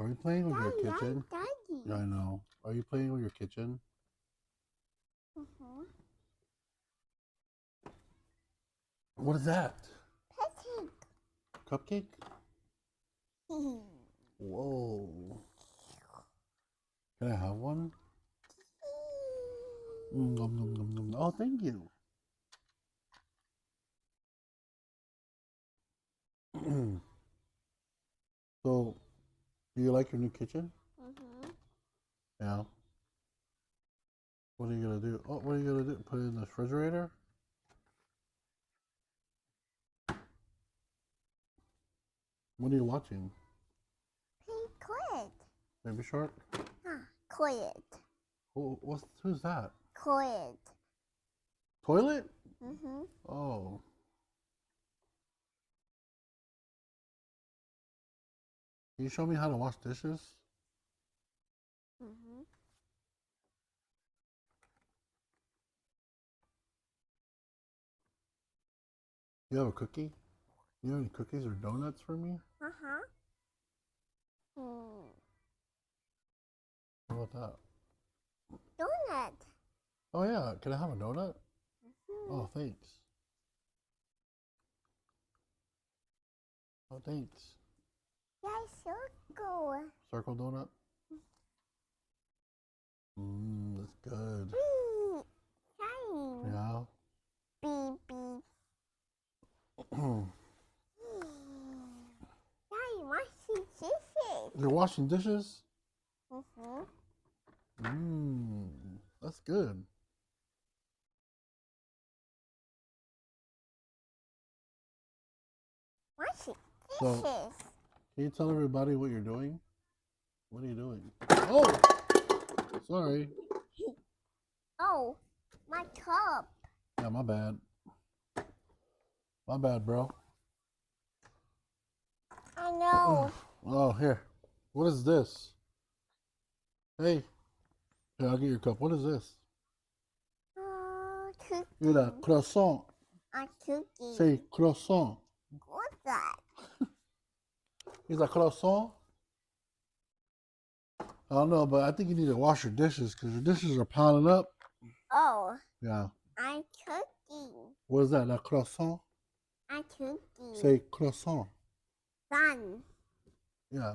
Are you playing with your Daddy, kitchen? Daddy. Yeah, I know. Are you playing with your kitchen? Mm-hmm. What is that? Petting. Cupcake? Whoa. Can I have one? Nom, nom, nom, nom. Oh, thank you. So, do you like your new kitchen? Mm-hmm. Yeah. What are you gonna do? Oh, what are you gonna do? Put it in the refrigerator? What are you watching? Quiet. Baby Shark? Quiet. Who's that? Quiet. Toilet? Mm-hmm. Oh. Can you show me how to wash dishes? Mm-hmm. You have a cookie? You have any cookies or donuts for me? Uh-huh. What about that? Donut. Oh yeah, can I have a donut? Oh, thanks. Oh, thanks. Yeah, circle. Circle donut? That's good. Shine. Yeah. Beep. Daddy, washing dishes. You're washing dishes? Mm-hmm. That's good. Washing So, dishes. can you tell everybody what you're doing? What are you doing? Oh! Sorry. Oh, my cup. Yeah, my bad. My bad, bro. I know. Oh, here. What is this? Hey. Here, I'll get your cup. What is this? Cookie. You're a croissant. A cookie. Say croissant. What's that? He's a croissant. I don't know, but I think you need to wash your dishes because your dishes are piling up. Oh, Yeah. I'm cooking. What is that? A croissant? I'm cooking. Say croissant. Sun. Yeah.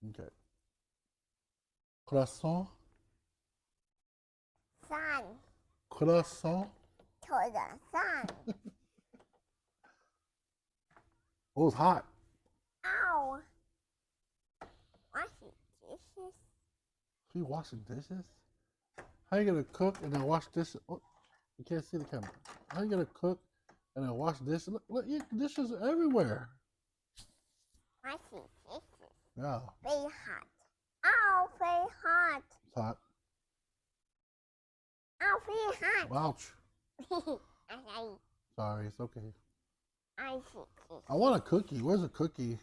Okay. Croissant. Sun. Croissant. To the sun. Oh, it's hot. Ow. Washing dishes. She washing dishes? How you gonna cook and then wash dishes? Oh, you can't see the camera. How you gonna cook and then wash dishes? Look, dishes are everywhere. Washing dishes. Yeah. Very hot. Ow, very hot. It's hot. Ow, very hot. Ouch. Sorry, it's okay. I I want a cookie. Where's a cookie?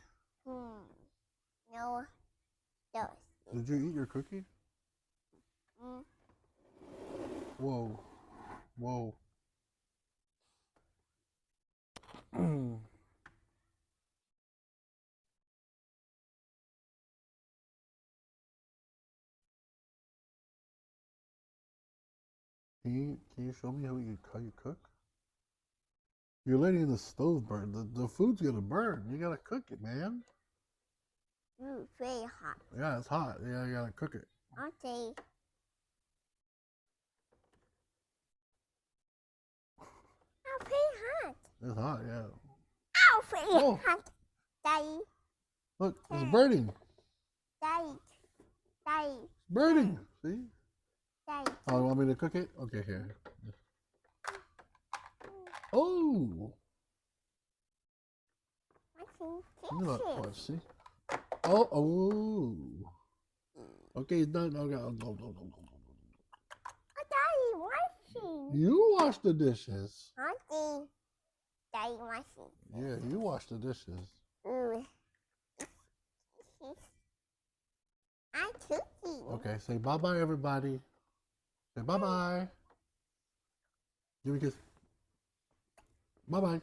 No. Those. Did you eat your cookie? Whoa. Whoa. Can you show me how you cook? You're letting the stove burn. The food's gonna burn. You gotta cook it, man. Very hot. Yeah, it's hot. Yeah, you gotta cook it. Okay. Ow, very hot. It's hot, yeah. Ow, very hot. Daddy. Look, it's burning. Daddy. It's burning. See? Daddy. Oh, you want me to cook it? Okay, here. Oh! Washing You not dishes. watch, see? Oh. Okay, it's done. Okay, go. Daddy washing. You wash the dishes. Auntie. Daddy washing. Yeah, you wash the dishes. I'm cooking. Okay, say bye-bye, everybody. Say bye-bye. Give me a kiss. Bye-bye.